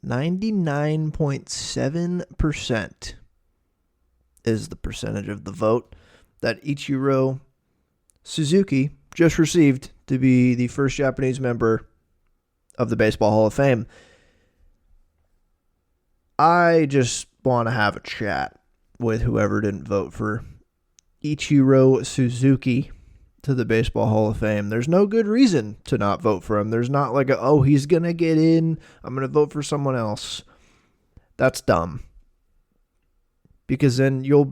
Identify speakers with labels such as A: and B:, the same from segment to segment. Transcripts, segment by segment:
A: 99.7% is the percentage of the vote that Ichiro Suzuki just received to be the first Japanese member of the Baseball Hall of Fame. I just want to have a chat with whoever didn't vote for Ichiro Suzuki to the Baseball Hall of Fame. There's no good reason to not vote for him. There's not like he's going to get in, I'm going to vote for someone else. That's dumb. Because then you'll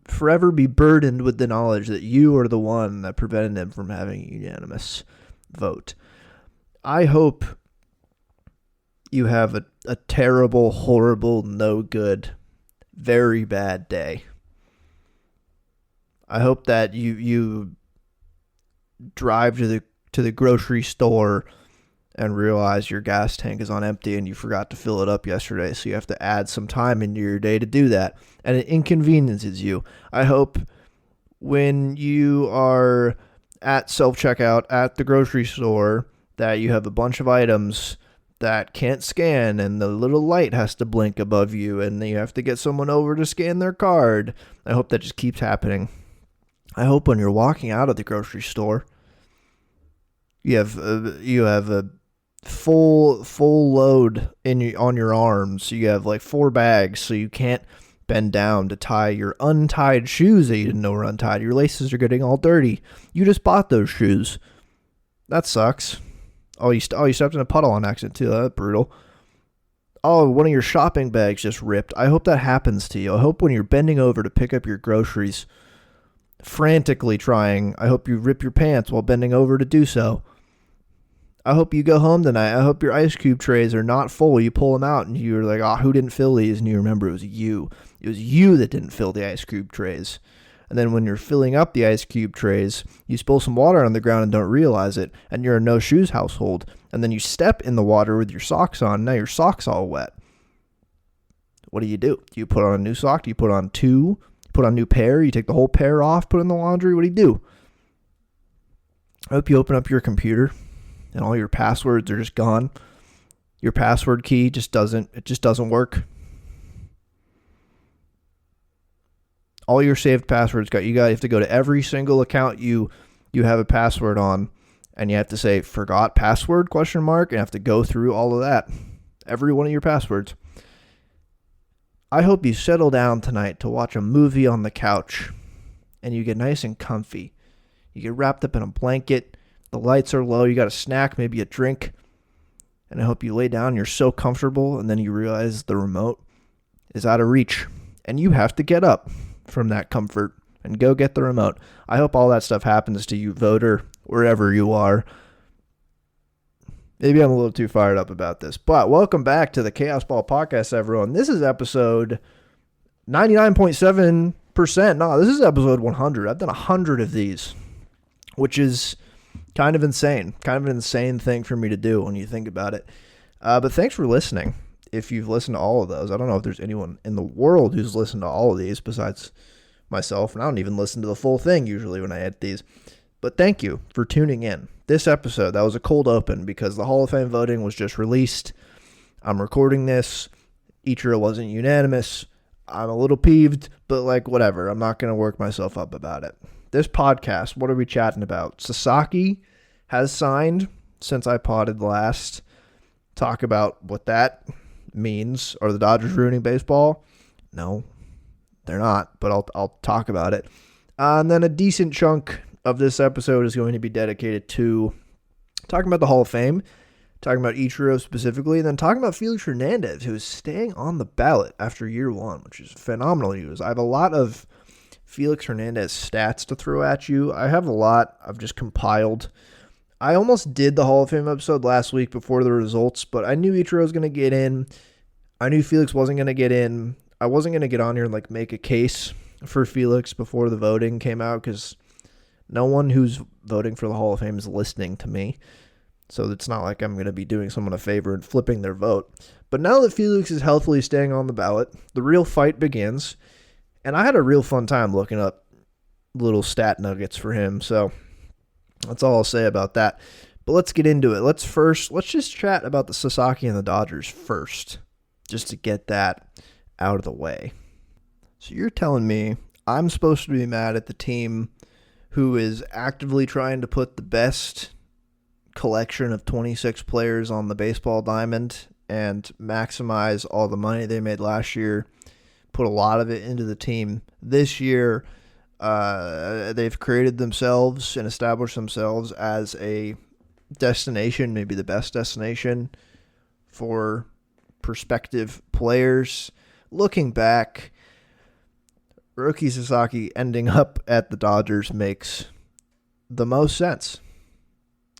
A: forever be burdened with the knowledge that you are the one that prevented him from having a unanimous vote. I hope you have a terrible, horrible, no good, very bad day. I hope that you drive to the grocery store and realize your gas tank is on empty and you forgot to fill it up yesterday, so you have to add some time into your day to do that, and it inconveniences you. I hope when you are at self-checkout at the grocery store that you have a bunch of items that can't scan and the little light has to blink above you and then you have to get someone over to scan their card. I hope that just keeps happening. I hope when you're walking out of the grocery store, you have a full load on your arms. You have like 4 bags, so you can't bend down to tie your untied shoes that you didn't know were untied. Your laces are getting all dirty. You just bought those shoes. That sucks. You stepped in a puddle on accident too. That's brutal. One of your shopping bags just ripped. I hope that happens to you. I hope when you're bending over to pick up your groceries, frantically trying, I hope you rip your pants while bending over to do so. I hope you go home tonight. I hope your ice cube trays are not full. You pull them out and you're like, who didn't fill these? And you remember it was you. It was you that didn't fill the ice cube trays. And then when you're filling up the ice cube trays, you spill some water on the ground and don't realize it. And you're a no shoes household. And then you step in the water with your socks on. Now your sock's all wet. What do? Do you put on a new sock? Do you put on 2? You put on a new pair? You take the whole pair off, put it in the laundry? What do? I hope you open up your computer and all your passwords are just gone. Your password key just doesn't work. All your saved passwords you have to go to every single account you have a password on, and you have to say forgot password ? And you have to go through all of that. Every one of your passwords. I hope you settle down tonight to watch a movie on the couch and you get nice and comfy. You get wrapped up in a blanket. The lights are low. You got a snack, maybe a drink. And I hope you lay down. You're so comfortable. And then you realize the remote is out of reach. And you have to get up from that comfort and go get the remote. I hope all that stuff happens to you, voter, wherever you are. Maybe I'm a little too fired up about this. But welcome back to the Chaos Ball Podcast, everyone. This is episode 99.7%. No, this is episode 100. I've done 100 of these, which is kind of insane. Kind of an insane thing for me to do when you think about it. But thanks for listening. If you've listened to all of those, I don't know if there's anyone in the world who's listened to all of these besides myself. And I don't even listen to the full thing usually when I edit these. But thank you for tuning in. This episode, that was a cold open because the Hall of Fame voting was just released. I'm recording this. Ichiro wasn't unanimous. I'm a little peeved, but whatever. I'm not going to work myself up about it. This podcast, what are we chatting about? Sasaki has signed since I potted last. Talk about what that means. Are the Dodgers ruining baseball? No, they're not, but I'll talk about it. And then a decent chunk of this episode is going to be dedicated to talking about the Hall of Fame, talking about Ichiro specifically, and then talking about Felix Hernandez, who is staying on the ballot after year 1, which is phenomenal news. I have a lot of Felix Hernandez stats to throw at you. I have a lot I've just compiled. I almost did the Hall of Fame episode last week before the results, but I knew Ichiro was going to get in. I knew Felix wasn't going to get in. I wasn't going to get on here and make a case for Felix before the voting came out because no one who's voting for the Hall of Fame is listening to me. So it's not like I'm going to be doing someone a favor and flipping their vote. But now that Felix is healthily staying on the ballot, the real fight begins. And I had a real fun time looking up little stat nuggets for him. So that's all I'll say about that. But let's get into it. Let's just chat about the Sasaki and the Dodgers first, just to get that out of the way. So you're telling me I'm supposed to be mad at the team who is actively trying to put the best collection of 26 players on the baseball diamond and maximize all the money they made last year, put a lot of it into the team this year. They've created themselves and established themselves as a destination, maybe the best destination for prospective players. Looking back, Roki Sasaki ending up at the Dodgers makes the most sense.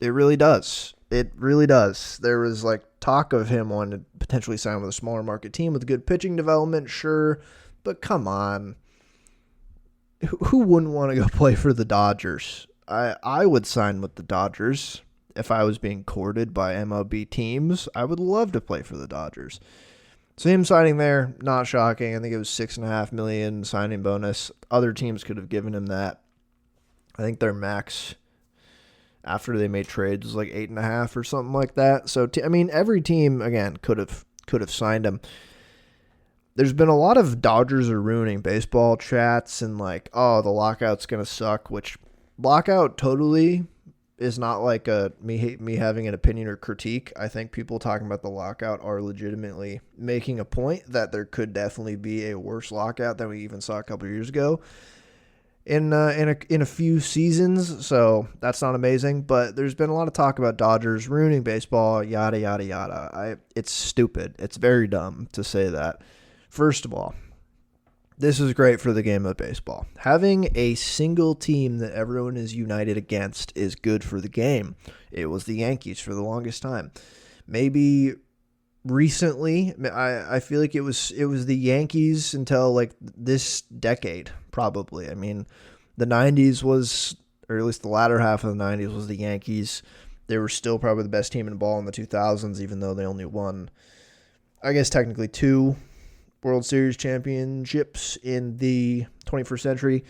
A: It really does. It really does. There was like talk of him wanting to potentially sign with a smaller market team with good pitching development, sure, but come on. Who wouldn't want to go play for the Dodgers? I would sign with the Dodgers. If I was being courted by MLB teams, I would love to play for the Dodgers. So him signing there, not shocking. I think it was $6.5 million signing bonus. Other teams could have given him that. I think their max after they made trades was like 8.5 or something like that. So every team again could have signed him. There's been a lot of Dodgers are ruining baseball chats and like, oh, the lockout's gonna suck. Which lockout totally is not like me having an opinion or critique. I think people talking about the lockout are legitimately making a point that there could definitely be a worse lockout than we even saw a couple of years ago in a few seasons. So that's not amazing. But there's been a lot of talk about Dodgers ruining baseball, yada yada yada. It's stupid. It's very dumb to say that. First of all, this is great for the game of baseball. Having a single team that everyone is united against is good for the game. It was the Yankees for the longest time. Maybe recently, I feel like it was the Yankees until like this decade, probably. I mean, the 90s was, or at least the latter half of the 90s was the Yankees. They were still probably the best team in ball in the 2000s, even though they only won, I guess technically 2 World Series championships in the 21st century.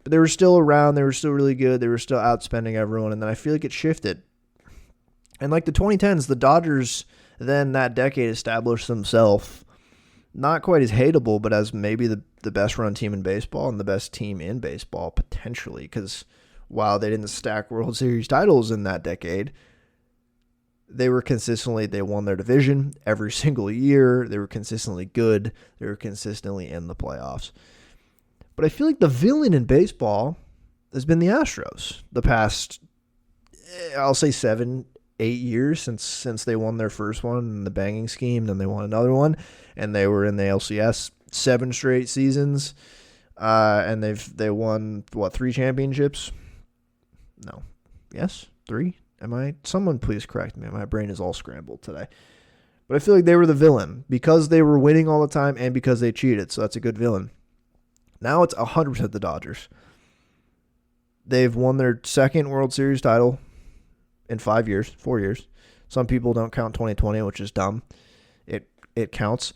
A: But they were still around. They were still really good. They were still outspending everyone. And then I feel like it shifted. And like the 2010s, the Dodgers then that decade established themselves not quite as hateable, but as maybe the best run team in baseball and the best team in baseball potentially. Because while they didn't stack World Series titles in that decade, they won their division every single year. They were consistently good. They were consistently in the playoffs. But I feel like the villain in baseball has been the Astros the past, I'll say 7-8 years since they won their first one in the banging scheme. Then they won another one, and they were in the LCS 7 straight seasons. And they won, 3 championships? No. Yes? 3? Someone please correct me. My brain is all scrambled today. But I feel like they were the villain because they were winning all the time and because they cheated. So that's a good villain. Now it's 100% the Dodgers. They've won their second World Series title in 4 years. Some people don't count 2020, which is dumb. It counts.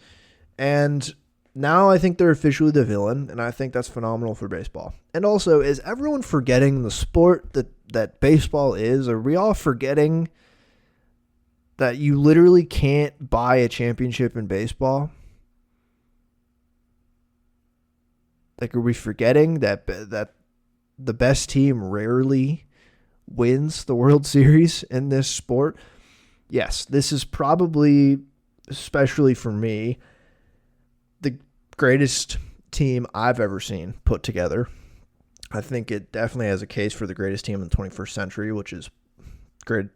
A: And now I think they're officially the villain, and I think that's phenomenal for baseball. And also, is everyone forgetting the sport that baseball is? Are we all forgetting that you literally can't buy a championship in baseball? Like, are we forgetting that the best team rarely wins the World Series in this sport? Yes, this is probably, especially for me, the greatest team I've ever seen put together. I think it definitely has a case for the greatest team in the 21st century, which is great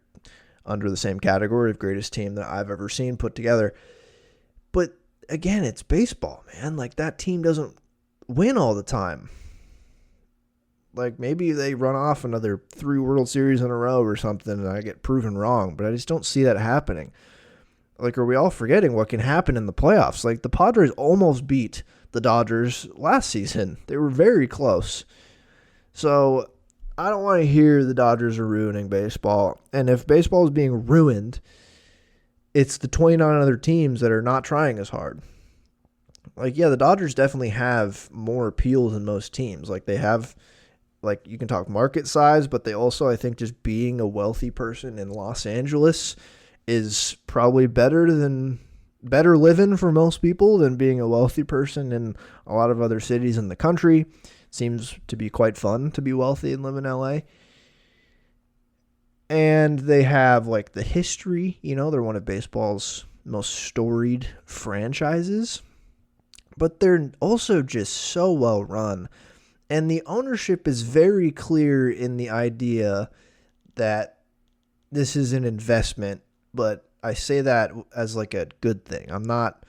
A: under the same category of greatest team that I've ever seen put together. But again, it's baseball, man. Like, that team doesn't win all the time. Like, maybe they run off another 3 World Series in a row or something and I get proven wrong, but I just don't see that happening. Like, are we all forgetting what can happen in the playoffs? Like, the Padres almost beat the Dodgers last season. They were very close. So I don't want to hear the Dodgers are ruining baseball. And if baseball is being ruined, it's the 29 other teams that are not trying as hard. Like, yeah, the Dodgers definitely have more appeal than most teams. Like, they have like you can talk market size, but they also, I think, just being a wealthy person in Los Angeles is probably better living for most people than being a wealthy person in a lot of other cities in the country. Seems to be quite fun to be wealthy and live in LA. And they have like the history, they're one of baseball's most storied franchises, but they're also just so well run. And the ownership is very clear in the idea that this is an investment, but I say that as like a good thing. I'm not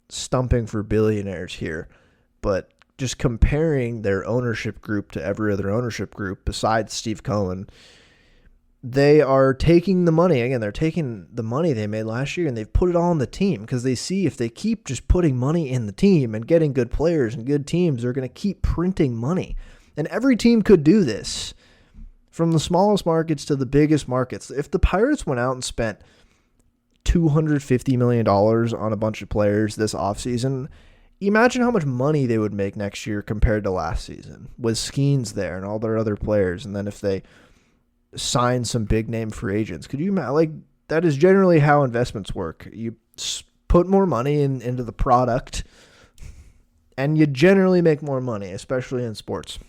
A: stumping for billionaires here, but just comparing their ownership group to every other ownership group besides Steve Cohen, they are taking the money. Again, they're taking the money they made last year and they've put it all on the team because they see if they keep just putting money in the team and getting good players and good teams, they're going to keep printing money. And every team could do this, from the smallest markets to the biggest markets. If the Pirates went out and spent $250 million on a bunch of players this offseason, imagine how much money they would make next year compared to last season with Skeens there and all their other players. And then if they sign some big name free agents, could you imagine? That is generally how investments work. You put more money into the product and you generally make more money, especially in sports.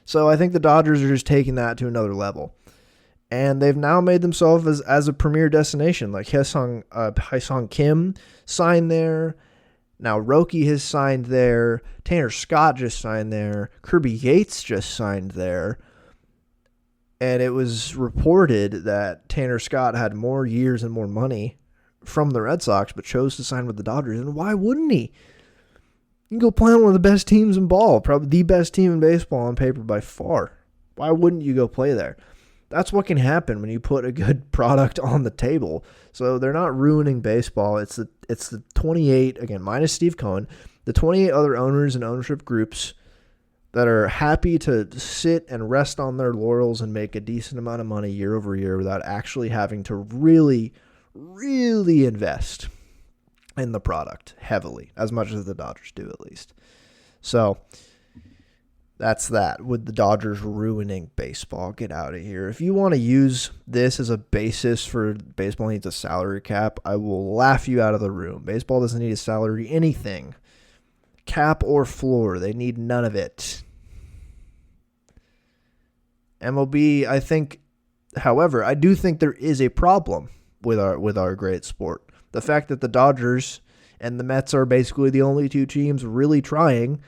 A: So I think the Dodgers are just taking that to another level. And they've now made themselves as a premier destination. Like Hyesung Kim signed there. Now Roki has signed there. Tanner Scott just signed there. Kirby Yates just signed there. And it was reported that Tanner Scott had more years and more money from the Red Sox, but chose to sign with the Dodgers. And why wouldn't he? You can go play on one of the best teams in ball, probably the best team in baseball on paper by far. Why wouldn't you go play there? That's what can happen when you put a good product on the table. So they're not ruining baseball. It's the 28, again, minus Steve Cohen, the 28 other owners and ownership groups that are happy to sit and rest on their laurels and make a decent amount of money year over year without actually having to really, really invest in the product heavily, as much as the Dodgers do at least. So that's that with the Dodgers ruining baseball. Get out of here. If you want to use this as a basis for baseball needs a salary cap, I will laugh you out of the room. Baseball doesn't need a salary anything. Cap or floor, they need none of it. MLB, I think, however, I do think there is a problem with our great sport. The fact that the Dodgers and the Mets are basically the only two teams really trying.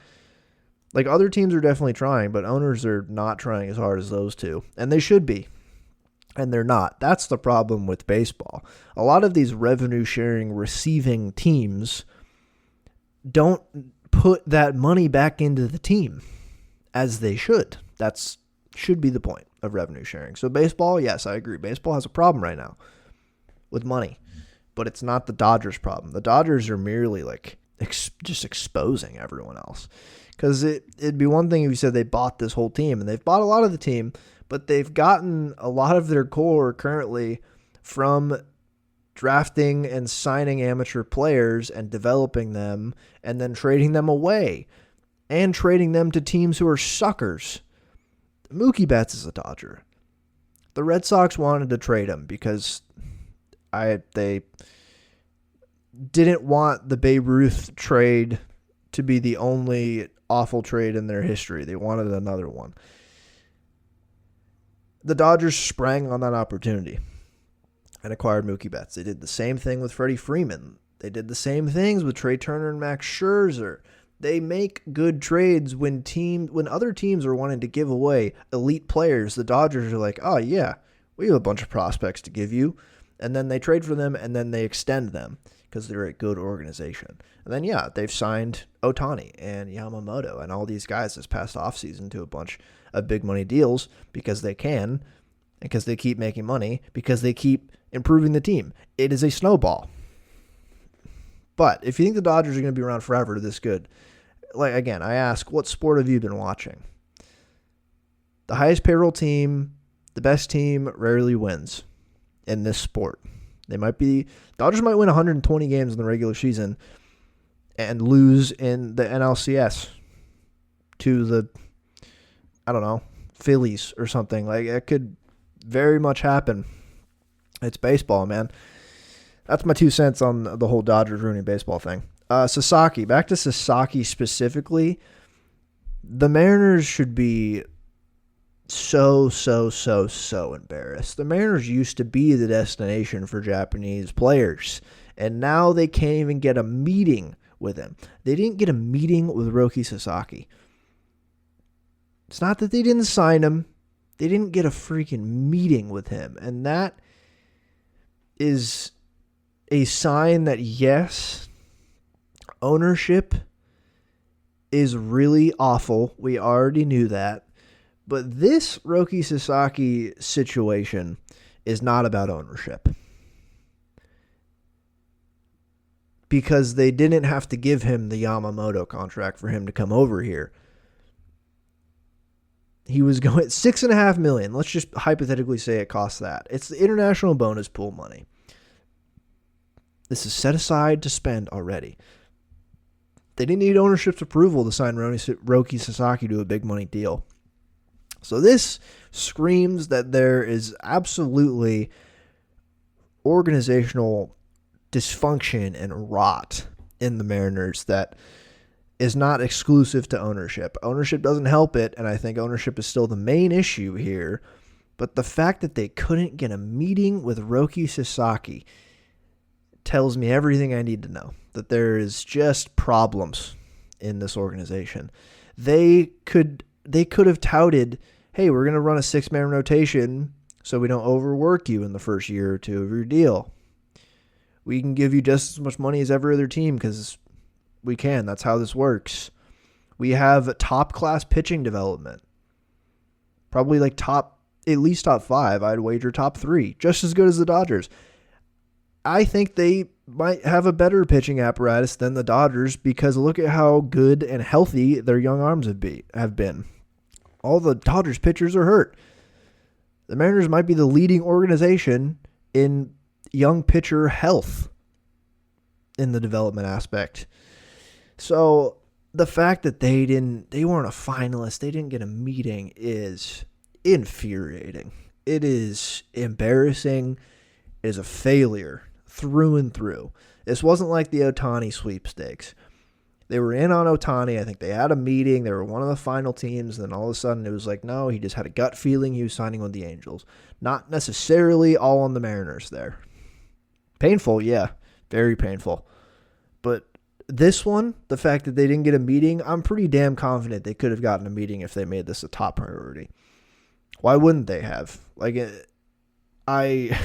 A: Like, other teams are definitely trying, but owners are not trying as hard as those two. And they should be. And they're not. That's the problem with baseball. A lot of these revenue-sharing receiving teams don't put that money back into the team as they should. That's should be the point of revenue sharing. So baseball, yes, I agree. Baseball has a problem right now with money, but it's not the Dodgers' problem. The Dodgers are merely like just exposing everyone else. Because it'd be one thing if you said they bought this whole team, and they've bought a lot of the team, but they've gotten a lot of their core currently from drafting and signing amateur players and developing them and then trading them away and trading them to teams who are suckers. Mookie Betts is a Dodger. The Red Sox wanted to trade him because they didn't want the Babe Ruth trade to be the only awful trade in their history. They wanted another one. The Dodgers sprang on that opportunity and acquired Mookie Betts. They did the same thing with Freddie Freeman. They did the same things with Trey Turner and Max Scherzer. They make good trades when other teams are wanting to give away elite players. The Dodgers are like, oh yeah, we have a bunch of prospects to give you. And then they trade for them and then they extend them because they're a good organization. And then, yeah, they've signed Ohtani and Yamamoto and all these guys this past offseason to a bunch of big money deals because they can, and because they keep making money, because they keep improving the team. It is a snowball. But if you think the Dodgers are going to be around forever this good, like, again, I ask, what sport have you been watching? The highest payroll team, the best team rarely wins in this sport. Dodgers might win 120 games in the regular season and lose in the NLCS to the I don't know, Phillies or something. Like, it could very much happen. It's baseball, man. That's my 2 cents on the whole Dodgers ruining baseball thing. Sasaki, back to Sasaki specifically. The Mariners should be so embarrassed. The Mariners used to be the destination for Japanese players, and now they can't even get a meeting with him. They didn't get a meeting with Roki Sasaki. It's not that they didn't sign him. They didn't get a freaking meeting with him, and that is a sign that, yes, ownership is really awful. We already knew that. But this Roki Sasaki situation is not about ownership. Because they didn't have to give him the Yamamoto contract for him to come over here. He was going $6.5 million. Let's just hypothetically say it costs that. It's the international bonus pool money. This is set aside to spend already. They didn't need ownership's approval to sign Roki Sasaki to a big money deal. So this screams that there is absolutely organizational dysfunction and rot in the Mariners that is not exclusive to ownership. Ownership doesn't help it, and I think ownership is still the main issue here. But the fact that they couldn't get a meeting with Roki Sasaki tells me everything I need to know. That there is just problems in this organization. They could have touted, hey, we're going to run a 6-man rotation so we don't overwork you in the first year or two of your deal. We can give you just as much money as every other team because we can. That's how this works. We have top-class pitching development. Probably like at least top 5. I'd wager top 3. Just as good as the Dodgers. I think they might have a better pitching apparatus than the Dodgers because look at how good and healthy their young arms have been. All the Dodgers pitchers are hurt. The Mariners might be the leading organization in young pitcher health in the development aspect. So the fact that they weren't a finalist, they didn't get a meeting is infuriating. It is embarrassing. It is a failure through and through. This wasn't like the Ohtani sweepstakes. They were in on Ohtani. I think they had a meeting. They were one of the final teams. Then all of a sudden it was like, no, he just had a gut feeling he was signing with the Angels. Not necessarily all on the Mariners there. Painful, yeah. Very painful. But this one, the fact that they didn't get a meeting, I'm pretty damn confident they could have gotten a meeting if they made this a top priority. Why wouldn't they have? Like, I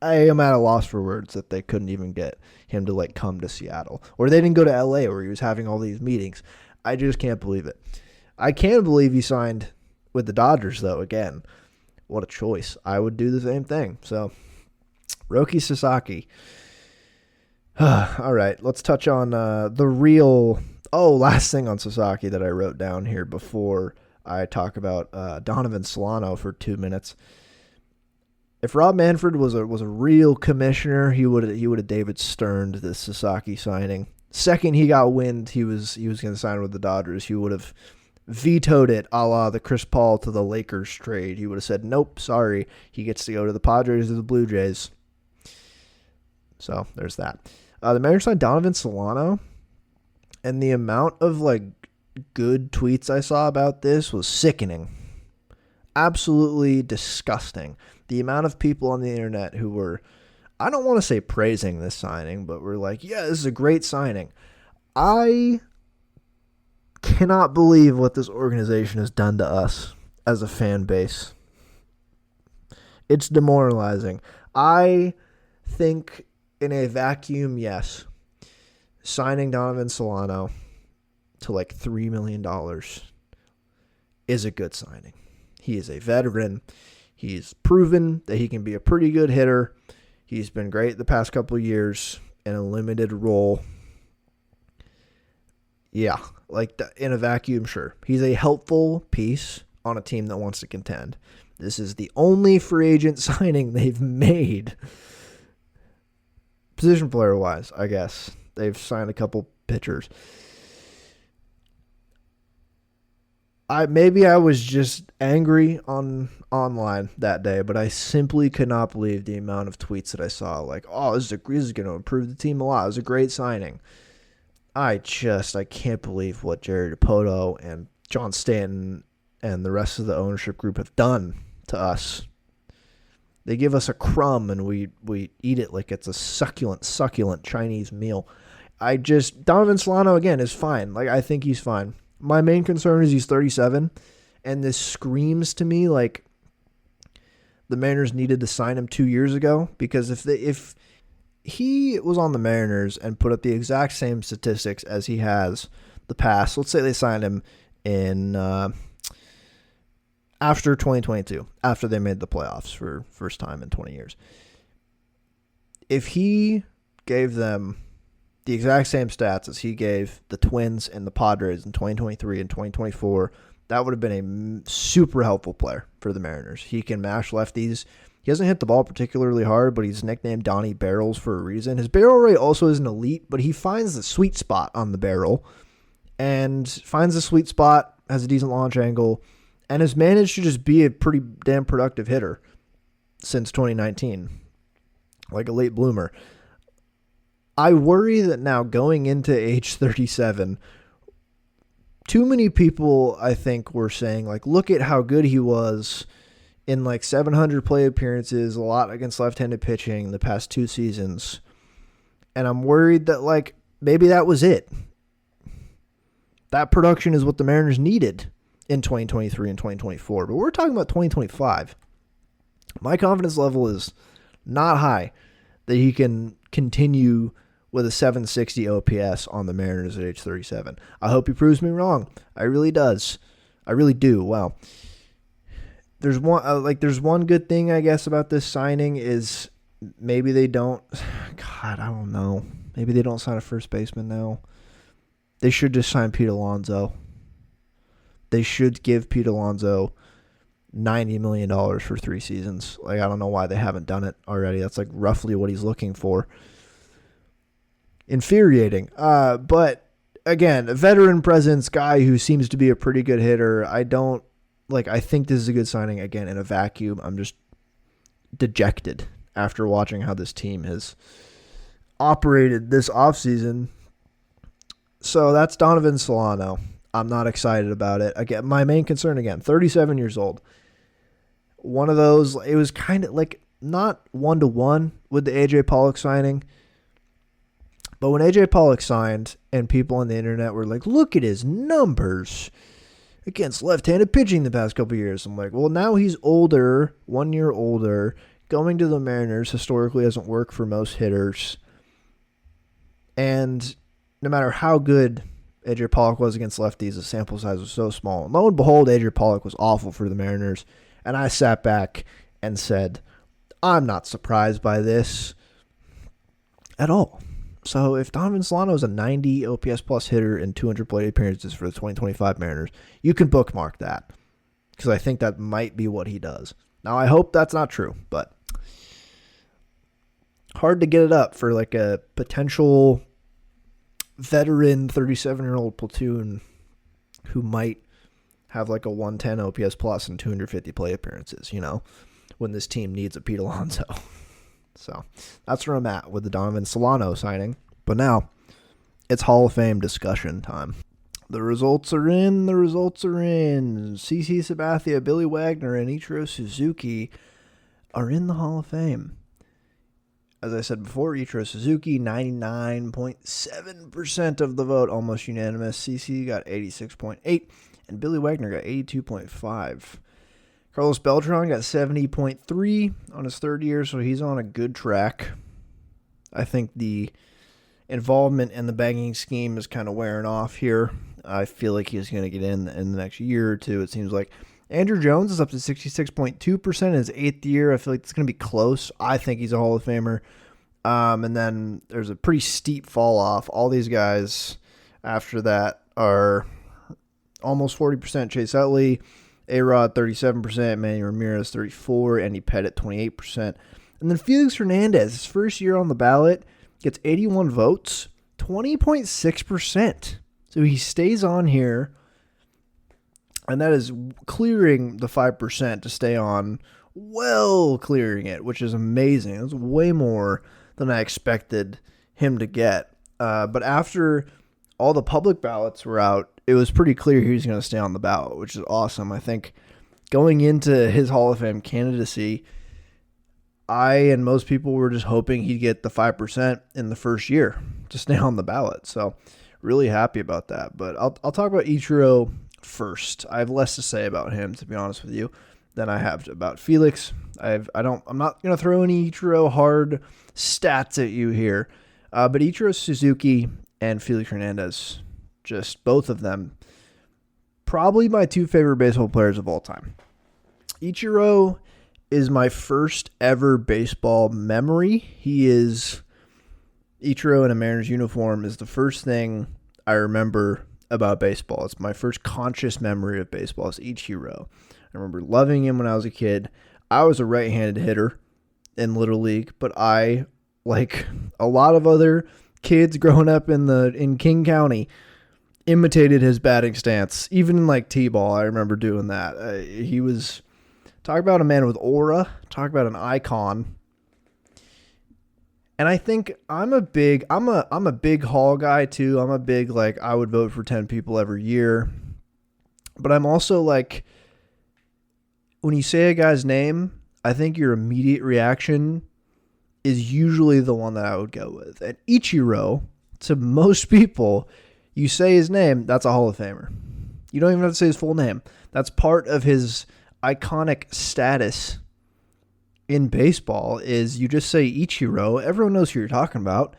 A: am at a loss for words that they couldn't even get him to like come to Seattle. Or they didn't go to LA where he was having all these meetings. I just can't believe it. I can believe he signed with the Dodgers though, again. What a choice. I would do the same thing. So, Roki Sasaki. All right, let's touch on the real... Oh, last thing on Sasaki that I wrote down here before I talk about Donovan Solano for 2 minutes. If Rob Manfred was a real commissioner, he would have David Sterned this Sasaki signing. Second he got wind he was going to sign with the Dodgers, he would have vetoed it, a la the Chris Paul to the Lakers trade. He would have said, nope, sorry, he gets to go to the Padres or the Blue Jays. So there's that. The Mariners signed Donovan Solano, and the amount of like good tweets I saw about this was sickening. Absolutely disgusting. The amount of people on the internet who were, I don't want to say praising this signing, but were like, yeah, this is a great signing. I cannot believe what this organization has done to us as a fan base. It's demoralizing. I think in a vacuum, yes, signing Donovan Solano to like $3 million is a good signing. He is a veteran. He's proven that he can be a pretty good hitter. He's been great the past couple of years in a limited role. Yeah, like in a vacuum, sure. He's a helpful piece on a team that wants to contend. This is the only free agent signing they've made. Position player wise, I guess. They've signed a couple pitchers. Maybe I was just angry online that day, but I simply could not believe the amount of tweets that I saw. Like, oh, this is going to improve the team a lot. It was a great signing. I can't believe what Jerry Dipoto and John Stanton and the rest of the ownership group have done to us. They give us a crumb and we eat it like it's a succulent Chinese meal. Donovan Solano, again, is fine. Like, I think he's fine. My main concern is he's 37, and this screams to me like the Mariners needed to sign him 2 years ago, because if he was on the Mariners and put up the exact same statistics as he has the past, let's say they signed him in after 2022, after they made the playoffs for first time in 20 years. If he gave them the exact same stats as he gave the Twins and the Padres in 2023 and 2024, that would have been a super helpful player for the Mariners. He can mash lefties. He hasn't hit the ball particularly hard, but he's nicknamed Donnie Barrels for a reason. His barrel rate also isn't elite, but he finds the sweet spot on the barrel and finds the sweet spot, has a decent launch angle, and has managed to just be a pretty damn productive hitter since 2019, like a late bloomer. I worry that now going into age 37, too many people, I think, were saying, like, look at how good he was in like 700 play appearances, a lot against left-handed pitching the past 2 seasons. And I'm worried that, like, maybe that was it. That production is what the Mariners needed in 2023 and 2024. But we're talking about 2025. My confidence level is not high that he can continue with a 760 OPS on the Mariners at age 37. I hope he proves me wrong. I really does. I really do. Wow. There's one good thing, I guess, about this signing is maybe they don't. God, I don't know. Maybe they don't sign a first baseman now. They should just sign Pete Alonso. They should give Pete Alonso $90 million for 3 seasons. Like, I don't know why they haven't done it already. That's like roughly what he's looking for. Infuriating. But again, a veteran presence guy who seems to be a pretty good hitter. I think this is a good signing. Again, in a vacuum, I'm just dejected after watching how this team has operated this offseason. So that's Donovan Solano. I'm not excited about it. Again, my main concern, 37 years old. One of those, it was kind of like not 1-to-1 with the AJ Pollock signing. But when AJ Pollock signed and people on the internet were like, look at his numbers against left-handed pitching the past couple of years. I'm like, well, now he's older, 1 year older. Going to the Mariners historically hasn't worked for most hitters. And no matter how good AJ Pollock was against lefties, the sample size was so small. And lo and behold, AJ Pollock was awful for the Mariners. And I sat back and said, I'm not surprised by this at all. So if Donovan Solano is a 90 OPS plus hitter and 200 plate appearances for the 2025 Mariners, you can bookmark that, because I think that might be what he does. Now, I hope that's not true, but hard to get it up for like a potential veteran 37-year-old platoon who might have like a 110 OPS plus and 250 plate appearances, when this team needs a Pete Alonso. So that's where I'm at with the Donovan Solano signing. But now it's Hall of Fame discussion time. The results are in. CC Sabathia, Billy Wagner, and Ichiro Suzuki are in the Hall of Fame. As I said before, Ichiro Suzuki, 99.7% of the vote, almost unanimous. CC got 86.8%, and Billy Wagner got 82.5%. Carlos Beltran got 70.3 on his 3rd year, so he's on a good track. I think the involvement in the bagging scheme is kind of wearing off here. I feel like he's going to get in the next year or two, it seems like. Andrew Jones is up to 66.2% in his 8th year. I feel like it's going to be close. I think he's a Hall of Famer. And then there's a pretty steep fall off. All these guys after that are almost 40%. Chase Utley, A-Rod 37%, Manny Ramirez 34%, Andy Pettit 28%. And then Felix Hernandez, his first year on the ballot, gets 81 votes, 20.6%. So he stays on here And that is clearing the 5% to stay on, well clearing it, which is amazing. It's way more than I expected him to get. But after all the public ballots were out, it was pretty clear he was going to stay on the ballot, which is awesome. I think going into his Hall of Fame candidacy, I and most people were just hoping he'd get the 5% in the first year to stay on the ballot. So really happy about that. But I'll talk about Ichiro first. I have less to say about him, to be honest with you, than I have about Felix. I'm not going to throw any Ichiro hard stats at you here. But Ichiro Suzuki and Felix Hernandez, just both of them, probably my two favorite baseball players of all time. Ichiro is my first ever baseball memory. Ichiro in a Mariners uniform is the first thing I remember about baseball. It's my first conscious memory of baseball. It's Ichiro. I remember loving him when I was a kid. I was a right-handed hitter in Little League, but I, like a lot of other kids growing up in King County, imitated his batting stance. Even in like T-ball, I remember doing that. He was, talk about a man with aura, talk about an icon. And I think I'm a big Hall guy too. I'm a big, like, I would vote for 10 people every year. But I'm also like, when you say a guy's name, I think your immediate reaction is usually the one that I would go with. And Ichiro, to most people, you say his name, that's a Hall of Famer. You don't even have to say his full name. That's part of his iconic status in baseball, is you just say Ichiro. Everyone knows who you're talking about.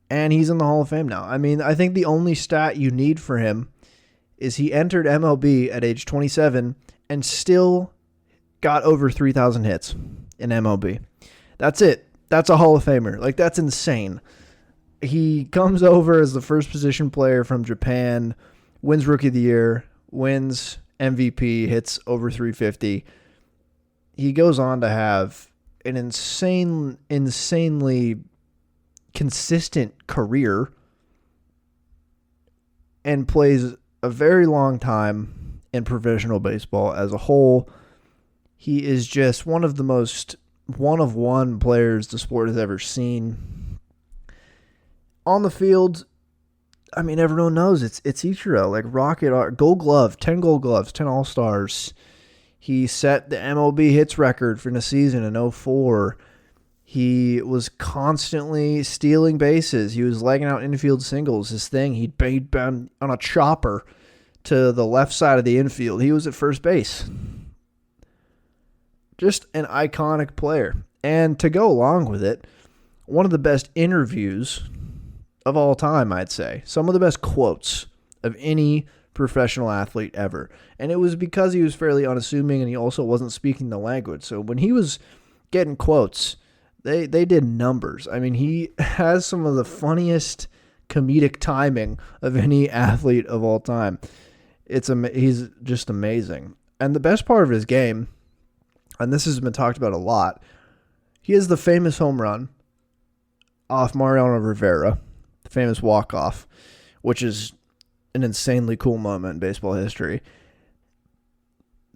A: And he's in the Hall of Fame now. I mean, I think the only stat you need for him is he entered MLB at age 27 and still got over 3,000 hits in MLB. That's it. That's a Hall of Famer. Like, that's insane. He comes over as the first position player from Japan, wins Rookie of the Year, wins MVP, hits over 350. He goes on to have an insanely consistent career and plays a very long time in professional baseball as a whole. He is just one of the most one-of-one players the sport has ever seen. On the field, I mean, everyone knows it's Ichiro. Like, Rocket, Gold Glove, 10 Gold Gloves, 10 All-Stars. He set the MLB hits record for the season in 2004. He was constantly stealing bases. He was legging out infield singles. His thing, he'd been on a chopper to the left side of the infield. He was at first base. Just an iconic player. And to go along with it, one of the best interviews of all time, I'd say. Some of the best quotes of any professional athlete ever. And it was because he was fairly unassuming and he also wasn't speaking the language. So when he was getting quotes, they did numbers. I mean, he has some of the funniest comedic timing of any athlete of all time. He's just amazing. And the best part of his game, and this has been talked about a lot, he has the famous home run off Mariano Rivera, the famous walk-off, which is an insanely cool moment in baseball history.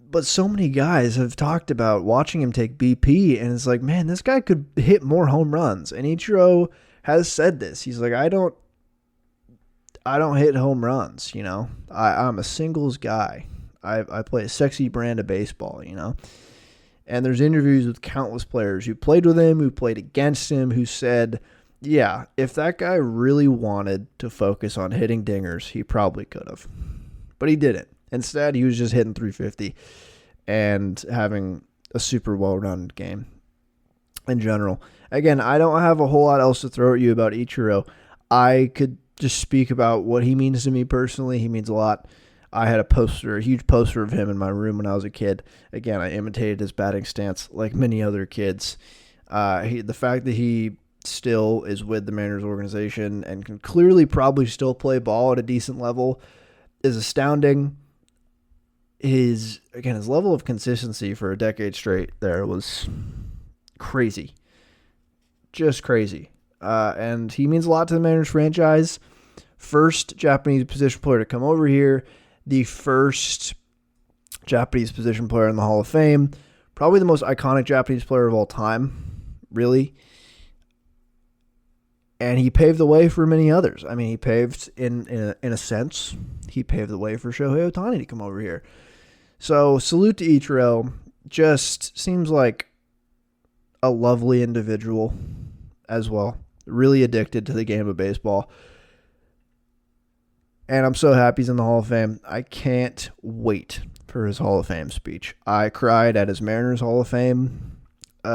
A: But so many guys have talked about watching him take BP, and it's like, man, this guy could hit more home runs. And Ichiro has said this. He's like, I don't hit home runs, you know. I'm a singles guy. I play a sexy brand of baseball, you know. And there's interviews with countless players who played with him, who played against him, who said, yeah, if that guy really wanted to focus on hitting dingers, he probably could have. But he didn't. Instead, he was just hitting 350 and having a super well-rounded game in general. Again, I don't have a whole lot else to throw at you about Ichiro. I could just speak about what he means to me personally. He means a lot. I had a huge poster of him in my room when I was a kid. Again, I imitated his batting stance like many other kids. The fact that he still is with the Mariners organization and can clearly probably still play ball at a decent level is astounding. His level of consistency for a decade straight there was crazy. Just crazy. And he means a lot to the Mariners franchise. First Japanese position player to come over here. the first Japanese position player in the Hall of Fame, probably the most iconic Japanese player of all time, really. And he paved the way for many others. I mean, he paved, in a sense, he paved the way for Shohei Ohtani to come over here. So, salute to Ichiro. Just seems like a lovely individual as well. Really addicted to the game of baseball. And I'm so happy he's in the Hall of Fame. I can't wait for his Hall of Fame speech. I cried at his Mariners Hall of Fame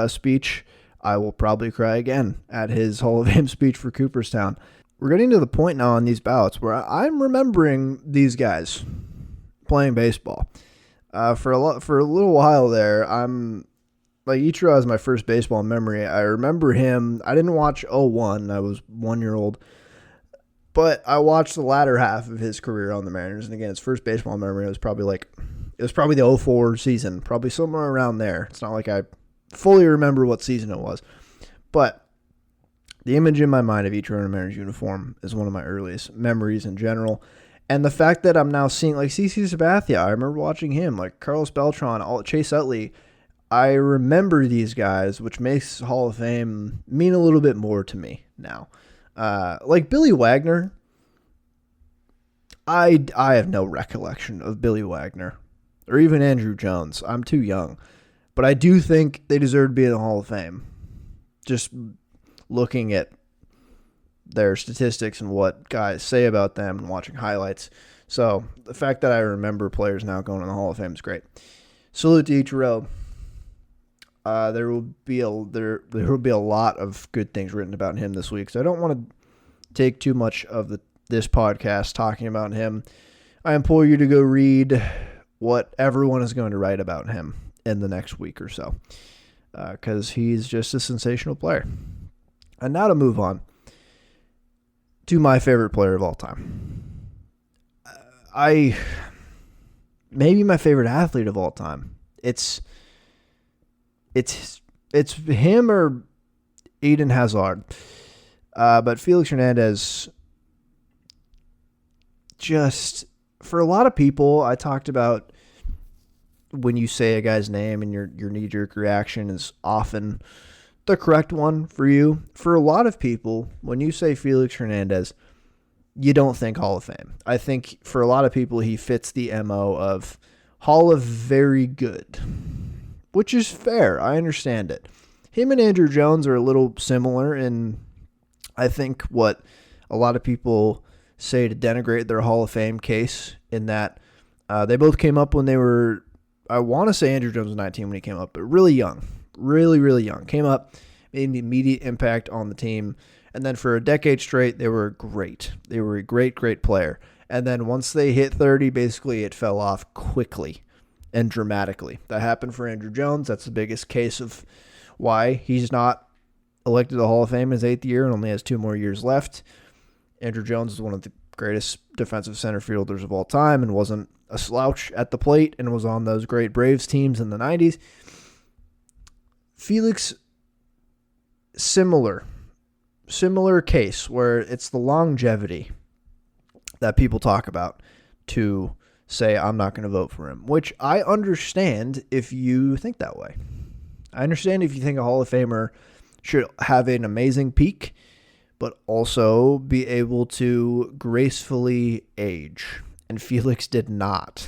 A: speech. I will probably cry again at his Hall of Fame speech for Cooperstown. We're getting to the point now on these ballots where I'm remembering these guys playing baseball. For a little while there, I'm like, Ichiro has my first baseball memory. I remember him. I didn't watch 01. I was 1 year old. But I watched the latter half of his career on the Mariners. And again, his first baseball memory was probably the 04 season, probably somewhere around there. It's not like I fully remember what season it was. But the image in my mind of Ichiro in a Mariners uniform is one of my earliest memories in general. And the fact that I'm now seeing, like, CC Sabathia, I remember watching him, like Carlos Beltran, Chase Utley. I remember these guys, which makes Hall of Fame mean a little bit more to me now. Like Billy Wagner, I have no recollection of Billy Wagner or even Andrew Jones. I'm too young. But I do think they deserve to be in the Hall of Fame. Just looking at their statistics and what guys say about them and watching highlights. So the fact that I remember players now going in the Hall of Fame is great. Salute to Ichiro. There will be a lot of good things written about him this week. So I don't want to take too much of this podcast talking about him. I implore you to go read what everyone is going to write about him in the next week or so, because he's just a sensational player. And now to move on to my favorite player of all time. Maybe my favorite athlete of all time. It's him or Eden Hazard. But Felix Hernandez, just for a lot of people, I talked about when you say a guy's name and your knee-jerk reaction is often the correct one for you. For a lot of people, when you say Felix Hernandez, you don't think Hall of Fame. I think for a lot of people, he fits the MO of Hall of Very Good, which is fair. I understand it. Him and Andrew Jones are a little similar in, I think, what a lot of people say to denigrate their Hall of Fame case, in that they both came up when they were, I want to say Andrew Jones was 19 when he came up, but really young, really, really young. Came up, made an immediate impact on the team, and then for a decade straight, they were great. They were a great, great player. And then once they hit 30, basically it fell off quickly and dramatically. That happened for Andrew Jones. That's the biggest case of why he's not elected to the Hall of Fame in his 8th year and only has 2 more years left. Andrew Jones is one of the greatest defensive center fielders of all time and wasn't a slouch at the plate and was on those great Braves teams in the 90s. Felix, similar case where it's the longevity that people talk about to say, I'm not going to vote for him, which I understand if you think that way. I understand if you think a Hall of Famer should have an amazing peak, but also be able to gracefully age. And Felix did not.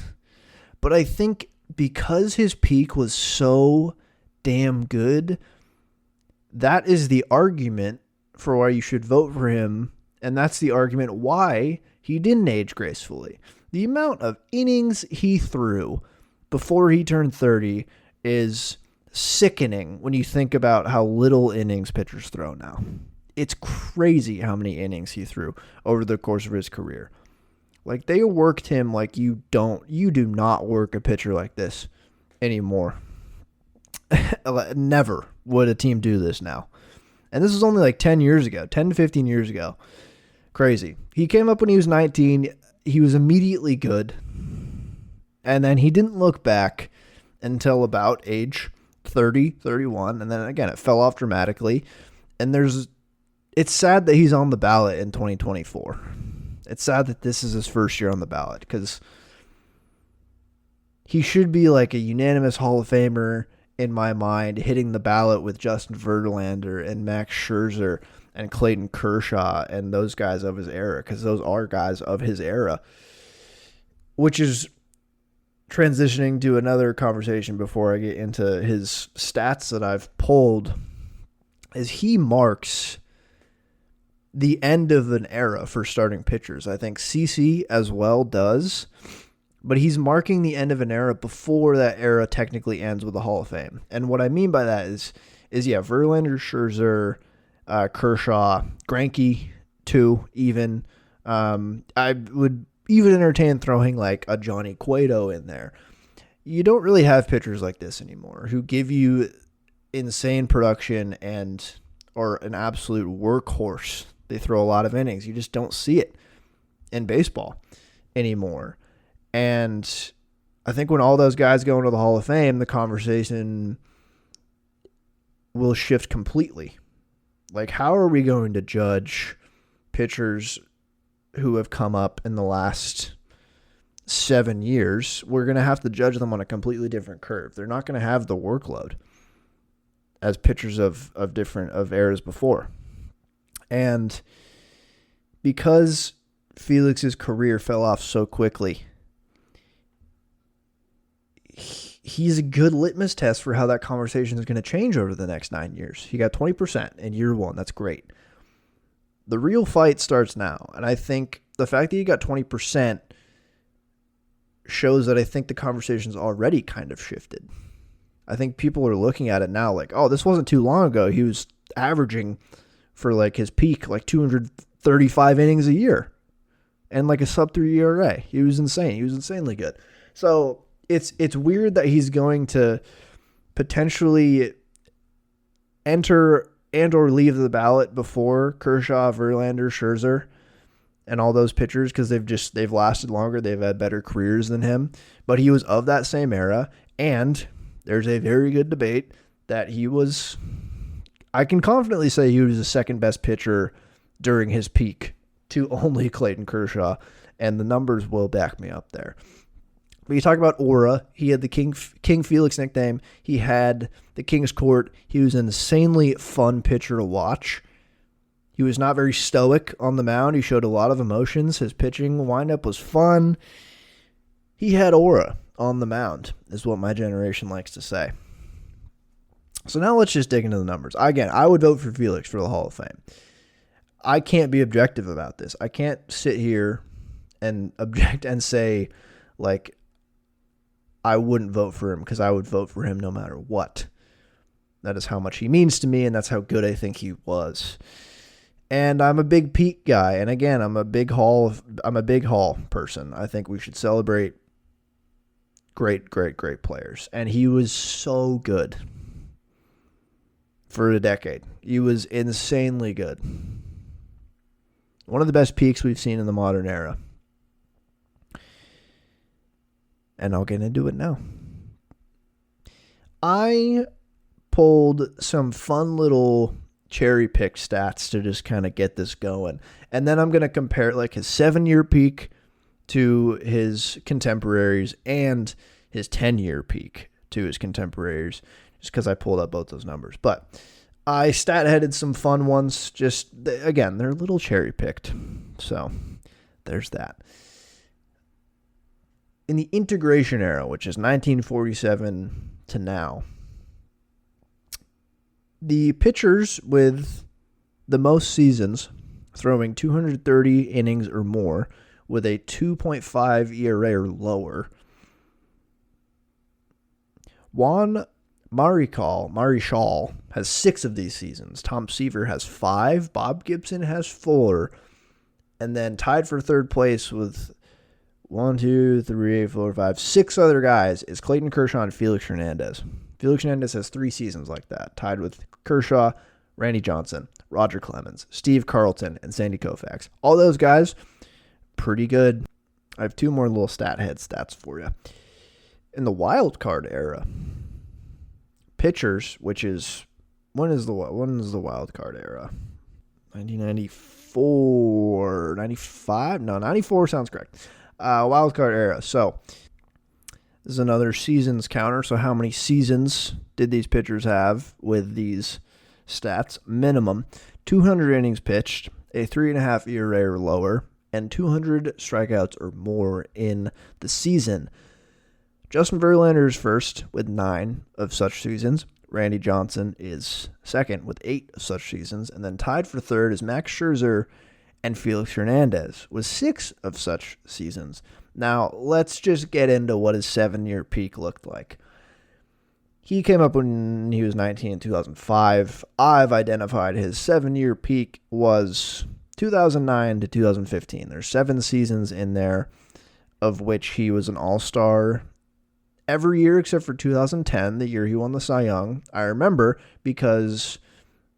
A: But I think because his peak was so damn good, that is the argument for why you should vote for him. And that's the argument why he didn't age gracefully. The amount of innings he threw before he turned 30 is sickening when you think about how little innings pitchers throw now. It's crazy how many innings he threw over the course of his career. Like, they worked him like you do not work a pitcher like this anymore. Never would a team do this now. And this was only like 10 years ago, 10 to 15 years ago. Crazy. He came up when he was 19. He was immediately good. And then he didn't look back until about age 30, 31. And then again, it fell off dramatically. And it's sad that he's on the ballot in 2024. It's sad that this is his first year on the ballot because he should be like a unanimous Hall of Famer in my mind, hitting the ballot with Justin Verlander and Max Scherzer and Clayton Kershaw and those guys of his era, because those are guys of his era, which is transitioning to another conversation before I get into his stats that I've pulled, is he marks the end of an era for starting pitchers. I think CC as well does, but he's marking the end of an era before that era technically ends with the Hall of Fame. And what I mean by that is Verlander, Scherzer, Kershaw, Greinke too, even. I would even entertain throwing like a Johnny Cueto in there. You don't really have pitchers like this anymore who give you insane production and are an absolute workhorse. They throw a lot of innings. You just don't see it in baseball anymore. And I think when all those guys go into the Hall of Fame, the conversation will shift completely. Like, how are we going to judge pitchers who have come up in the last 7 years? We're going to have to judge them on a completely different curve. They're not going to have the workload as pitchers of eras before. And because Felix's career fell off so quickly, he's a good litmus test for how that conversation is going to change over the next 9 years. He got 20% in year one. That's great. The real fight starts now. And I think the fact that he got 20% shows that I think the conversation's already kind of shifted. I think people are looking at it now like, oh, this wasn't too long ago. He was averaging for like his peak, like 235 innings a year and like a sub-3 ERA. He was insane. He was insanely good. So it's weird that he's going to potentially enter and or leave the ballot before Kershaw, Verlander, Scherzer, and all those pitchers, because they've lasted longer. They've had better careers than him. But he was of that same era, and there's a very good debate that he was, I can confidently say he was the second best pitcher during his peak to only Clayton Kershaw, and the numbers will back me up there. But you talk about aura. He had the King Felix nickname. He had the King's Court. He was an insanely fun pitcher to watch. He was not very stoic on the mound. He showed a lot of emotions. His pitching windup was fun. He had aura on the mound, is what my generation likes to say. So now let's just dig into the numbers. Again, I would vote for Felix for the Hall of Fame. I can't be objective about this. I can't sit here and object and say, like, I wouldn't vote for him, because I would vote for him no matter what. That is how much he means to me, and that's how good I think he was. And I'm a big peak guy, and again, I'm a big Hall person. I think we should celebrate great players, and he was so good for a decade. He was insanely good. One of the best peaks we've seen in the modern era. And I'll get into it now. I pulled some fun little cherry pick stats to just kind of get this going. And then I'm going to compare like his 7-year peak to his contemporaries and his 10-year peak to his contemporaries, just because I pulled up both those numbers. But I stat-headed some fun ones. Just, again, they're a little cherry picked. So there's that. In the integration era, which is 1947 to now, the pitchers with the most seasons throwing 230 innings or more with a 2.5 ERA or lower, Juan Marichal has 6 of these seasons. Tom Seaver has 5. Bob Gibson has 4. And then tied for third place with 6 other guys is Clayton Kershaw and Felix Hernandez. Felix Hernandez has 3 seasons like that, tied with Kershaw, Randy Johnson, Roger Clemens, Steve Carlton, and Sandy Koufax. All those guys, pretty good. I have 2 more little stats for you. In the wild card era, pitchers, which is, when is the wild card era? 1994, 95? No, 94 sounds correct. Wild card era. So This is another seasons counter. So how many seasons did these pitchers have with these stats? Minimum 200 innings pitched, a 3.5 ERA or lower, and 200 strikeouts or more in the season. Justin Verlander is first with 9 of such seasons. Randy Johnson is second with 8 of such seasons. And then tied for third is Max Scherzer and Felix Hernandez with 6 of such seasons. Now, let's just get into what his 7-year peak looked like. He came up when he was 19 in 2005. I've identified his 7-year peak was 2009 to 2015. There's 7 seasons in there, of which he was an all-star every year except for 2010, the year he won the Cy Young. I remember because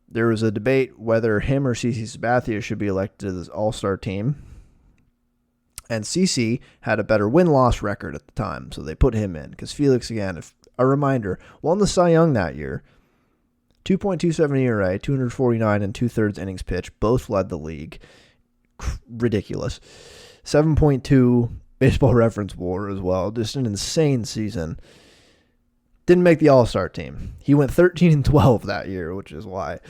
A: there was a debate whether him or CC Sabathia should be elected to this all-star team. And CC had a better win-loss record at the time, so they put him in. Because Felix, again, if a reminder, won the Cy Young that year. 2.27 ERA, 249 and 2/3 innings pitched. Both led the league. Ridiculous. 7.2 baseball reference WAR as well. Just an insane season. Didn't make the All-Star team. He went 13-12 that year, which is why.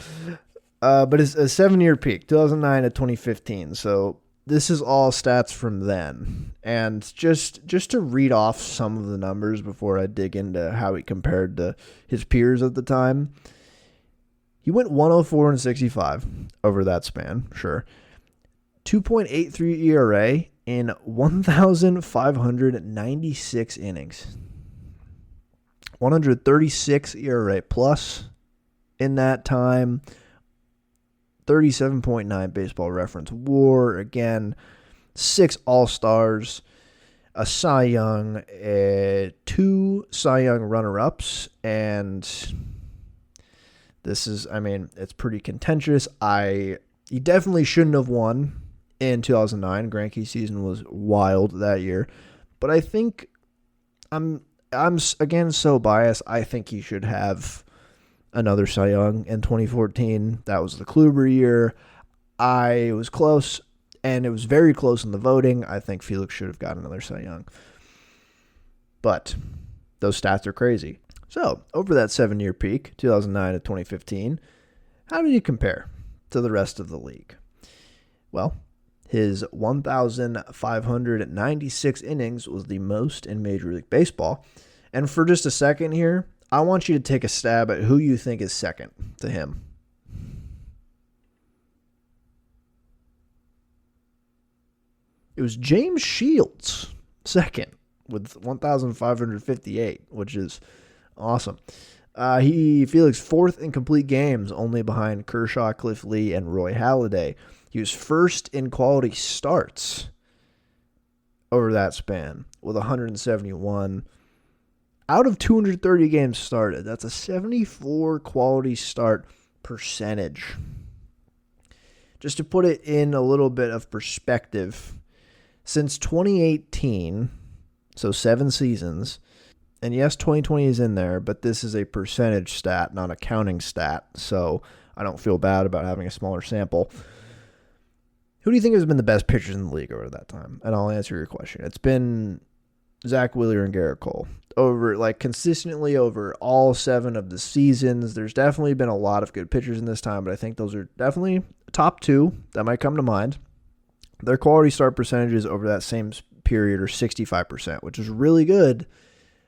A: But it's a 7-year peak, 2009 to 2015. So this is all stats from then. And just to read off some of the numbers before I dig into how he compared to his peers at the time. He went 104-65 over that span, sure. 2.83 ERA in 1,596 innings. 136 ERA plus in that time. 37.9 baseball reference WAR. Again, 6 All-Stars, a Cy Young, 2 Cy Young runner-ups, and this is, it's pretty contentious. He definitely shouldn't have won in 2009. Greinke's season was wild that year, but I think I'm again so biased. I think he should have another Cy Young in 2014. That was the Kluber year. I was close, and it was very close in the voting. I think Felix should have gotten another Cy Young. But those stats are crazy. So, over that 7-year peak, 2009 to 2015, how did he compare to the rest of the league? Well, his 1,596 innings was the most in Major League Baseball. And for just a second here, I want you to take a stab at who you think is second to him. It was James Shields, second, with 1,558, which is awesome. Felix fourth in complete games, only behind Kershaw, Cliff Lee, and Roy Halladay. He was first in quality starts over that span with 171. Out of 230 games started, that's a 74 quality start percentage. Just to put it in a little bit of perspective, since 2018, so 7 seasons, and yes, 2020 is in there, but this is a percentage stat, not a counting stat, so I don't feel bad about having a smaller sample. Who do you think has been the best pitchers in the league over that time? And I'll answer your question. It's been Zach Wheeler and Garrett Cole. Consistently over all 7 of the seasons. There's definitely been a lot of good pitchers in this time, but I think those are definitely top 2 that might come to mind. Their quality start percentages over that same period are 65%, which is really good.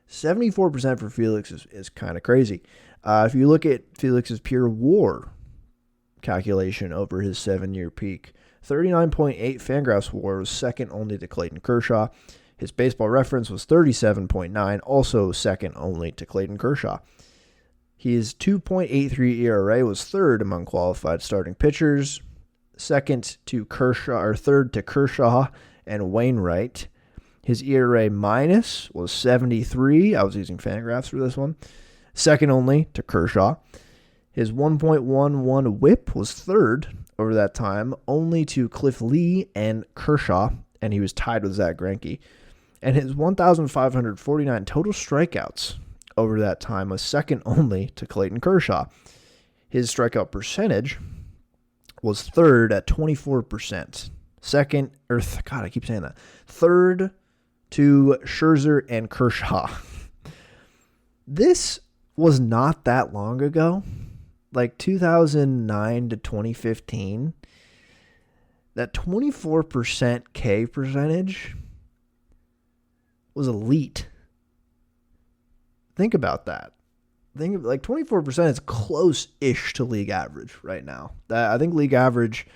A: 74% for Felix is kind of crazy. If you look at Felix's pure WAR calculation over his 7-year peak, 39.8 Fangraphs WAR was second only to Clayton Kershaw. His baseball reference was 37.9, also second only to Clayton Kershaw. His 2.83 ERA was third among qualified starting pitchers, third to Kershaw and Wainwright. His ERA minus was 73. I was using Fangraphs for this one. Second only to Kershaw. His 1.11 whip was third over that time, only to Cliff Lee and Kershaw, and he was tied with Zach Greinke. And his 1,549 total strikeouts over that time was second only to Clayton Kershaw. His strikeout percentage was third at 24%. Third to Scherzer and Kershaw. This was not that long ago, like 2009 to 2015. That 24% K percentage was elite. Think about that. Think of like 24% is close-ish to league average right now. I think league average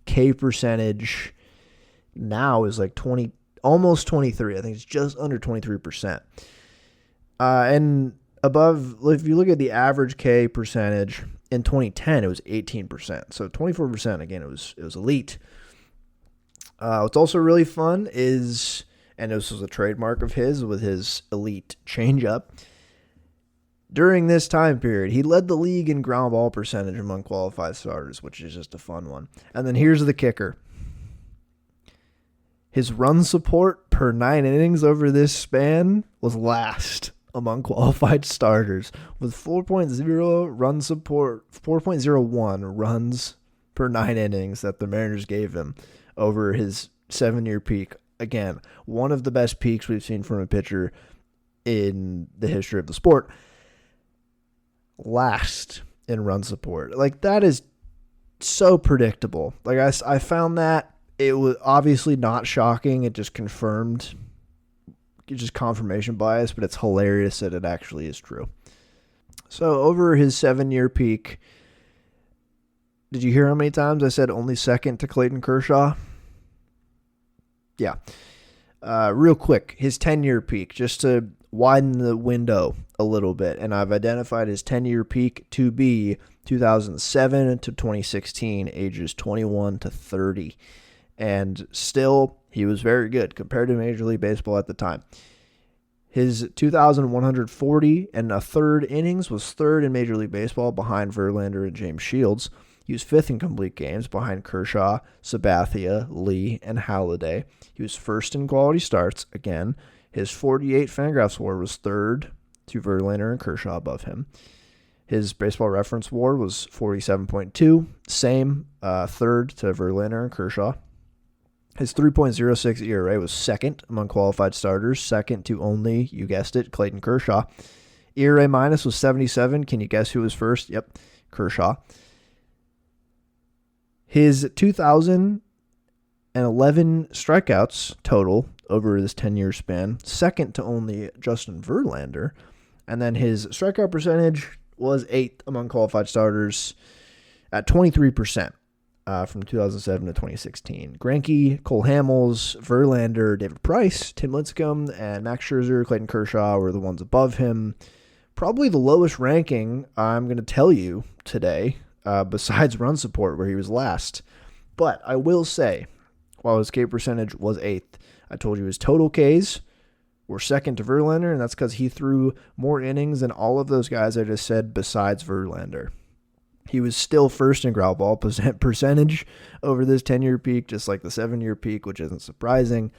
A: K percentage now is like 20, almost 23. I think it's just under 23%. And above, if you look at the average K percentage in 2010, it was 18%. So 24%, again, it was elite. What's also really fun is, and this was a trademark of his with his elite changeup, during this time period, he led the league in ground ball percentage among qualified starters, which is just a fun one. And then here's the kicker. His run support per 9 innings over this span was last among qualified starters with 4.0 run support, 4.01 runs per 9 innings that the Mariners gave him over his 7-year peak. Again, one of the best peaks we've seen from a pitcher in the history of the sport. Last in run support. Like, that is so predictable. Like, I found that it was obviously not shocking. It just confirmed, it's just confirmation bias, but it's hilarious that it actually is true. So over his 7-year peak, did you hear how many times I said only second to Clayton Kershaw? Yeah. Real quick, his 10-year peak, just to widen the window a little bit, and I've identified his 10-year peak to be 2007 to 2016, ages 21 to 30. And still, he was very good compared to Major League Baseball at the time. His 2,140 and a third innings was third in Major League Baseball behind Verlander and James Shields. He was fifth in complete games behind Kershaw, Sabathia, Lee, and Halladay. He was first in quality starts. Again, his 48 Fangraphs WAR was third to Verlander and Kershaw above him. His Baseball Reference WAR was 47.2, same, third to Verlander and Kershaw. His 3.06 ERA was second among qualified starters, second to only, you guessed it, Clayton Kershaw. ERA minus was 77. Can you guess who was first? Yep, Kershaw. His 2,011 strikeouts total over this 10-year span, second to only Justin Verlander. And then his strikeout percentage was 8th among qualified starters at 23%. From 2007 to 2016. Greinke, Cole Hamels, Verlander, David Price, Tim Lincecum, and Max Scherzer, Clayton Kershaw were the ones above him. Probably the lowest ranking I'm going to tell you today, besides run support where he was last. But I will say, while his K percentage was 8th, I told you his total Ks were second to Verlander, and that's because he threw more innings than all of those guys I just said besides Verlander. He was still first in ground ball percentage over this 10-year peak, just like the 7-year peak, which isn't surprising.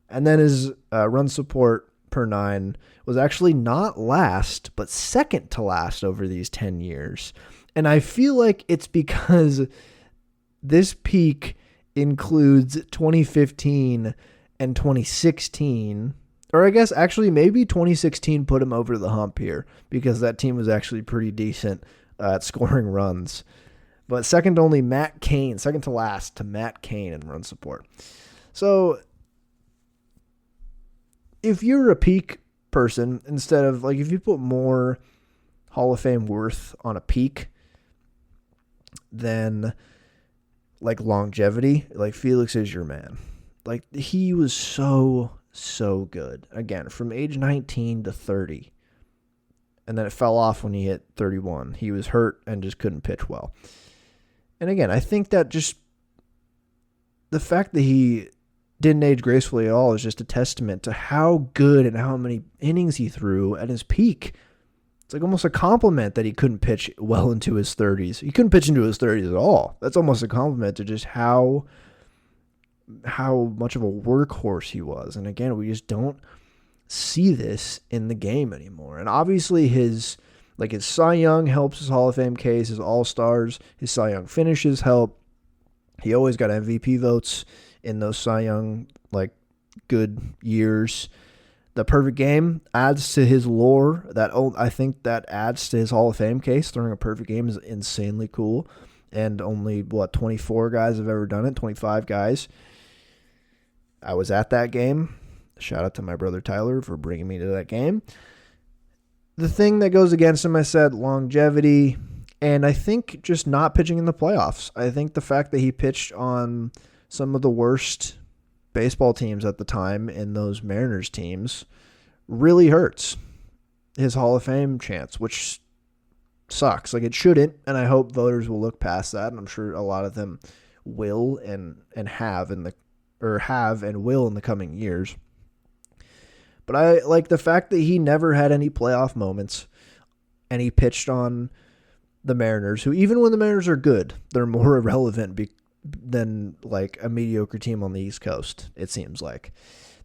A: And then his run support per 9 was actually not last, but second to last over these 10 years. And I feel like it's because this peak includes 2015 and 2016. Or I guess actually maybe 2016 put him over the hump here because that team was actually pretty decent at scoring runs. But second to only Matt Cain, second to last to Matt Cain in run support. So if you're a peak person, instead of, like, if you put more Hall of Fame worth on a peak than, like, longevity, like, Felix is your man. Like, he was so good. Again, from age 19 to 30. And then it fell off when he hit 31. He was hurt and just couldn't pitch well. And again, I think that just the fact that he didn't age gracefully at all is just a testament to how good and how many innings he threw at his peak. It's like almost a compliment that he couldn't pitch well into his 30s. He couldn't pitch into his 30s at all. That's almost a compliment to just how much of a workhorse he was. And again, we just don't see this in the game anymore. And obviously his Cy Young helps his Hall of Fame case, his All-Stars, his Cy Young finishes help. He always got MVP votes in those Cy Young good years. The perfect game adds to his lore. I think that adds to his Hall of Fame case. Throwing a perfect game is insanely cool. And only, 24 guys have ever done it, 25 guys. I was at that game. Shout out to my brother Tyler for bringing me to that game. The thing that goes against him, I said, longevity, and I think just not pitching in the playoffs. I think the fact that he pitched on some of the worst baseball teams at the time in those Mariners teams really hurts his Hall of Fame chance, which sucks. Like, it shouldn't, and I hope voters will look past that, and I'm sure a lot of them will and have and will in the coming years. But I like the fact that he never had any playoff moments, and he pitched on the Mariners, who, even when the Mariners are good, they're more irrelevant than like a mediocre team on the East Coast, it seems like.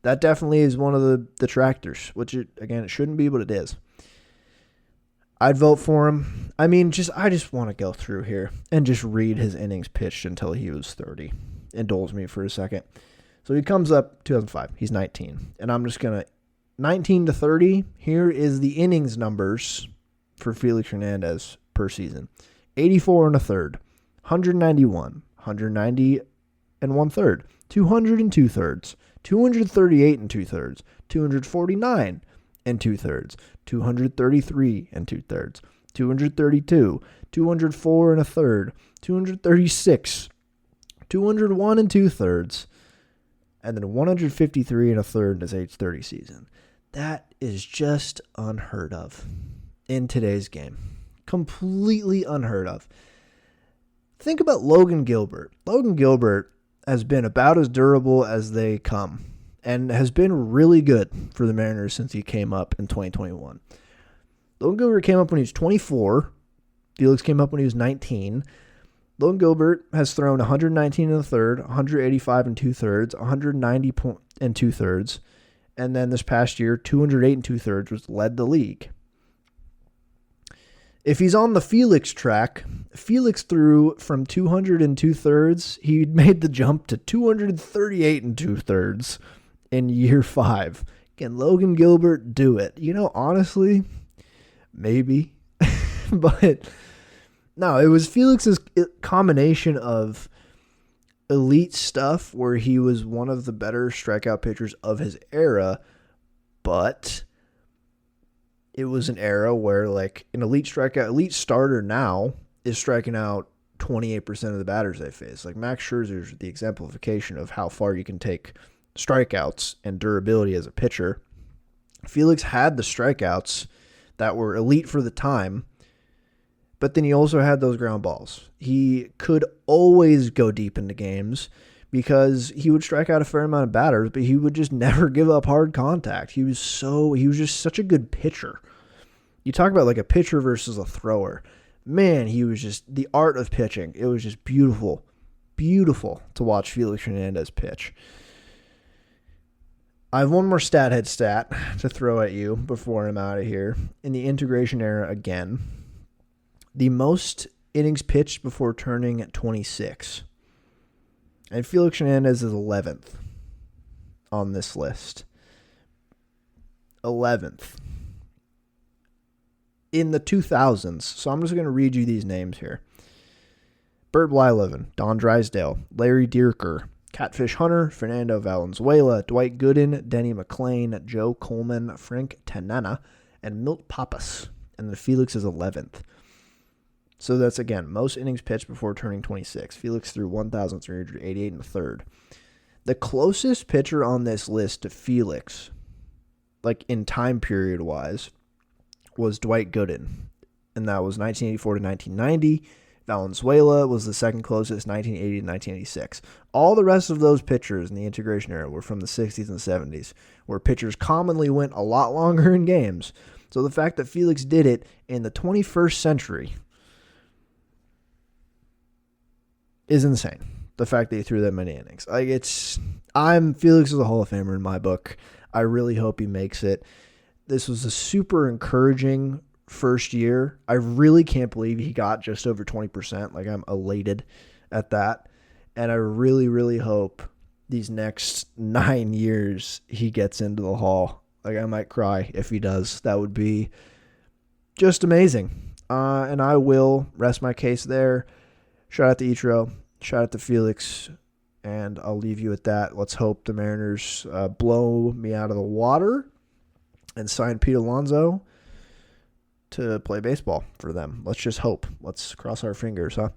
A: That definitely is one of the detractors, which, it shouldn't be, but it is. I'd vote for him. I mean, I just want to go through here and just read his innings pitched until he was 30. Indulge me for a second. So he comes up 2005. He's 19. And I'm just going to 19 to 30. Here is the innings numbers for Felix Hernandez per season. 84 and a third, 191, 190 and one third, 200 and two thirds, 238 and two thirds, 249 and two thirds, 233 and two thirds, 232, 204 and a third, 236, 201 and two thirds, and then 153 and a third in his age 30 season. That is just unheard of in today's game. Completely unheard of. Think about Logan Gilbert. Logan Gilbert has been about as durable as they come and has been really good for the Mariners since he came up in 2021. Logan Gilbert came up when he was 24. Felix came up when he was 19. Logan Gilbert has thrown 119 and a third, 185 and two thirds, 190 and two thirds, and then this past year, 208 and two thirds, which led the league. If he's on the Felix track, Felix threw from 200 and two thirds. He made the jump to 238 and two thirds in year 5. Can Logan Gilbert do it? Honestly, maybe. But no, it was Felix's combination of elite stuff where he was one of the better strikeout pitchers of his era, but it was an era where like an elite starter now is striking out 28% of the batters they face. Like Max Scherzer's the exemplification of how far you can take strikeouts and durability as a pitcher. Felix had the strikeouts that were elite for the time, but then he also had those ground balls. He could always go deep into games because he would strike out a fair amount of batters, but he would just never give up hard contact. He was just such a good pitcher. You talk about like a pitcher versus a thrower. Man, he was just the art of pitching. It was just beautiful, beautiful to watch Felix Hernandez pitch. I have one more stat to throw at you before I'm out of here. In the integration era again, the most innings pitched before turning 26. And Felix Hernandez is 11th on this list. 11th. In the 2000s, so I'm just going to read you these names here. Bert Blyleven, Don Drysdale, Larry Dierker, Catfish Hunter, Fernando Valenzuela, Dwight Gooden, Denny McClain, Joe Coleman, Frank Tanana, and Milt Pappas. And then Felix is 11th. So that's, again, most innings pitched before turning 26. Felix threw 1,388 and a third. The closest pitcher on this list to Felix, like in time period wise, was Dwight Gooden, and that was 1984 to 1990. Valenzuela was the second closest, 1980 to 1986. All the rest of those pitchers in the integration era were from the 60s and 70s, where pitchers commonly went a lot longer in games. So the fact that Felix did it in the 21st century is insane. The fact that he threw that many innings. Felix is a Hall of Famer in my book. I really hope he makes it. This was a super encouraging first year. I really can't believe he got just over 20%. Like, I'm elated at that. And I really, really hope these next 9 years he gets into the Hall. Like, I might cry if he does. That would be just amazing. And I will rest my case there. Shout out to Ichiro. Shout out to Felix. And I'll leave you at that. Let's hope the Mariners blow me out of the water and sign Pete Alonso to play baseball for them. Let's just hope. Let's cross our fingers, huh?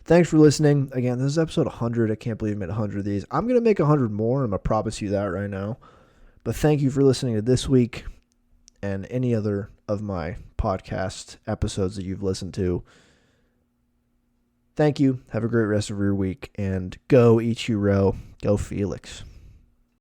A: Thanks for listening. Again, this is episode 100. I can't believe I made 100 of these. I'm going to make 100 more. I'm going to promise you that right now. But thank you for listening to this week and any other of my podcast episodes that you've listened to. Thank you. Have a great rest of your week. And go Ichiro. Go Felix.